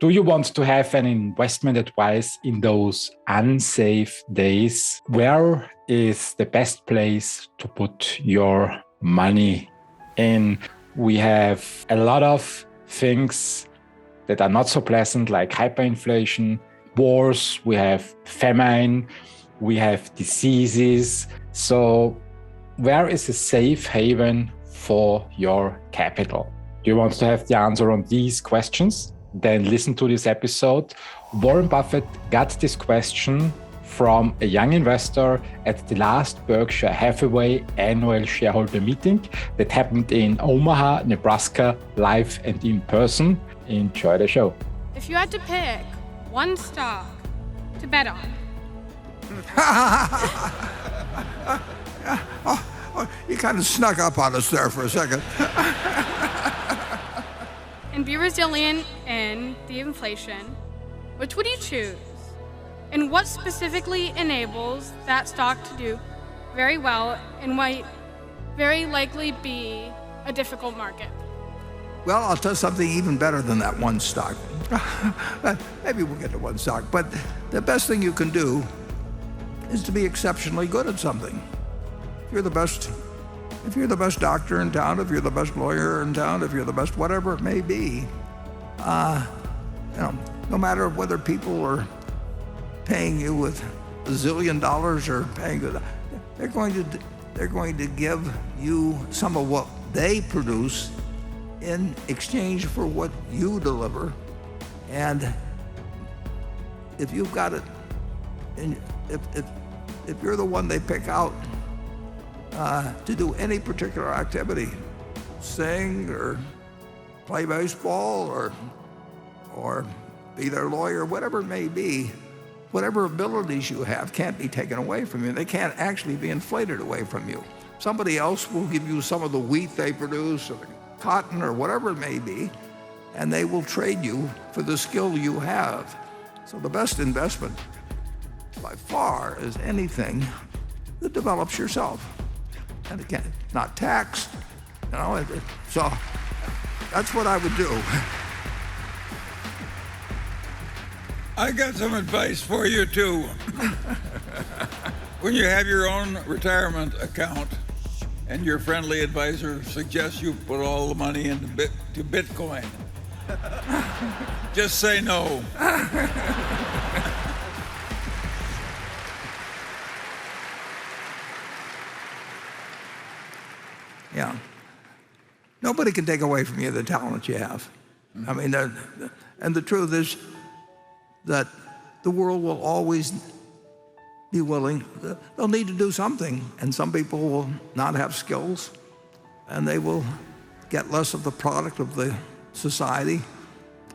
Do you want to have an investment advice in those unsafe days? Where is the best place to put your money in? We have a lot of things that are not so pleasant, like hyperinflation, wars, we have famine, we have diseases. So where is a safe haven for your capital? Do you want to have the answer on these questions? Then listen to this episode. Warren Buffett got this question from a young investor at the last Berkshire Hathaway annual shareholder meeting that happened in Omaha, Nebraska, live and in person. Enjoy the show. If you had to pick one stock to bet on. You kind of snuck up on us there for a second. And be resilient in the inflation, which would you choose? And what specifically enables that stock to do very well and might very likely be a difficult market? Well, I'll tell you something even better than that one stock. Maybe we'll get to one stock, but the best thing you can do is to be exceptionally good at something. If you're the best doctor in town, if you're the best lawyer in town, if you're the best whatever it may be, no matter whether people are paying you with $1 zillion or paying you, they're going to give you some of what they produce in exchange for what you deliver. And if you've got it, and if you're the one they pick out to do any particular activity, sing or play baseball or be their lawyer, whatever it may be, whatever abilities you have can't be taken away from you. They can't actually be inflated away from you. Somebody else will give you some of the wheat they produce or the cotton or whatever it may be, and they will trade you for the skill you have. So the best investment by far is anything that develops yourself. And again, not taxed, so that's what I would do. I got some advice for you too. When you have your own retirement account and your friendly advisor suggests you put all the money into Bitcoin, just say no. Yeah. Nobody can take away from you the talent you have. I mean, and the truth is that the world will always be willing. They'll need to do something, and some people will not have skills, and they will get less of the product of the society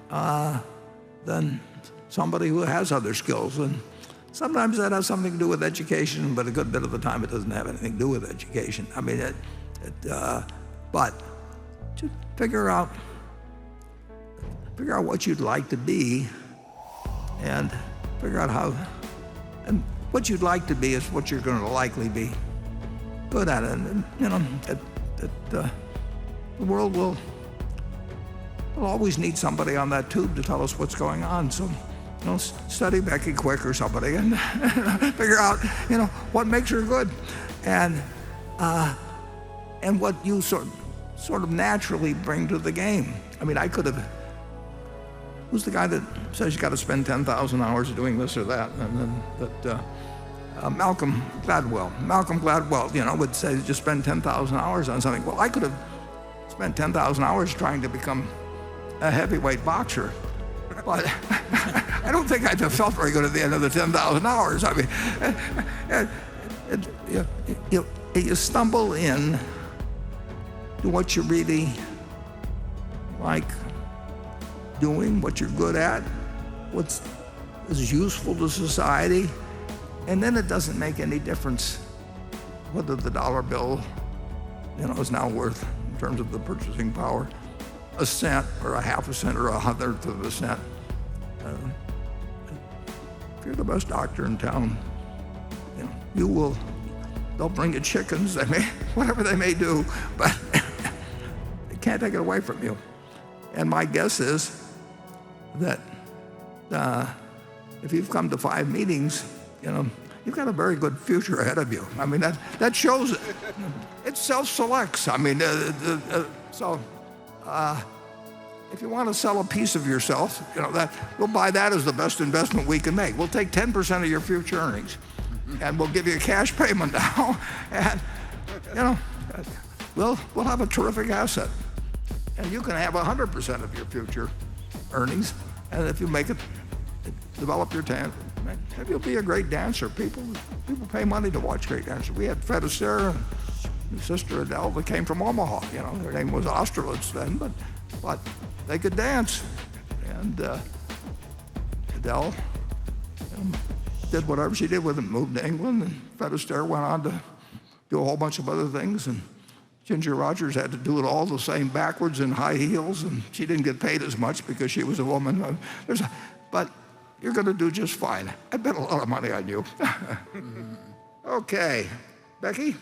than somebody who has other skills. And sometimes that has something to do with education, but a good bit of the time it doesn't have anything to do with education. I mean, but to figure out what you'd like to be, and figure out how, and what you'd like to be is what you're going to likely be good at. And the world will always need somebody on that tube to tell us what's going on. So, study Becky Quick or somebody and figure out, what makes her good, and what you sort of naturally bring to the game. I mean, I could have. Who's the guy that says you got to spend 10,000 hours doing this or that? And then Malcolm Gladwell, would say just spend 10,000 hours on something. Well, I could have spent 10,000 hours trying to become a heavyweight boxer, but I don't think I'd have felt very good at the end of the 10,000 hours. I mean, you stumble in to what you really like doing, what you're good at, what is useful to society, and then it doesn't make any difference whether the dollar bill, is now worth, in terms of the purchasing power, a cent or a half a cent or a hundredth of a cent. If you're the best doctor in town, they'll bring you chickens, whatever they may do, but they can't take it away from you. And my guess is that if you've come to 5 meetings, you've got a very good future ahead of you. I mean, that shows it. It self-selects. I mean, if you want to sell a piece of yourself, we'll buy that as the best investment we can make. We'll take 10% of your future earnings, and we'll give you a cash payment now, and we'll have a terrific asset. And you can have 100% of your future earnings, and if you make it, develop your talent, maybe you'll be a great dancer. People pay money to watch great dancers. We had Fred Astaire and his sister Adele that came from Omaha. Their name was Austerlitz then, but they could dance. And Adele did whatever she did with it, moved to England, and Fred Astaire went on to do a whole bunch of other things. And Ginger Rogers had to do it all the same backwards in high heels, and she didn't get paid as much because she was a woman. But you're going to do just fine. I bet a lot of money on you. Okay, Becky?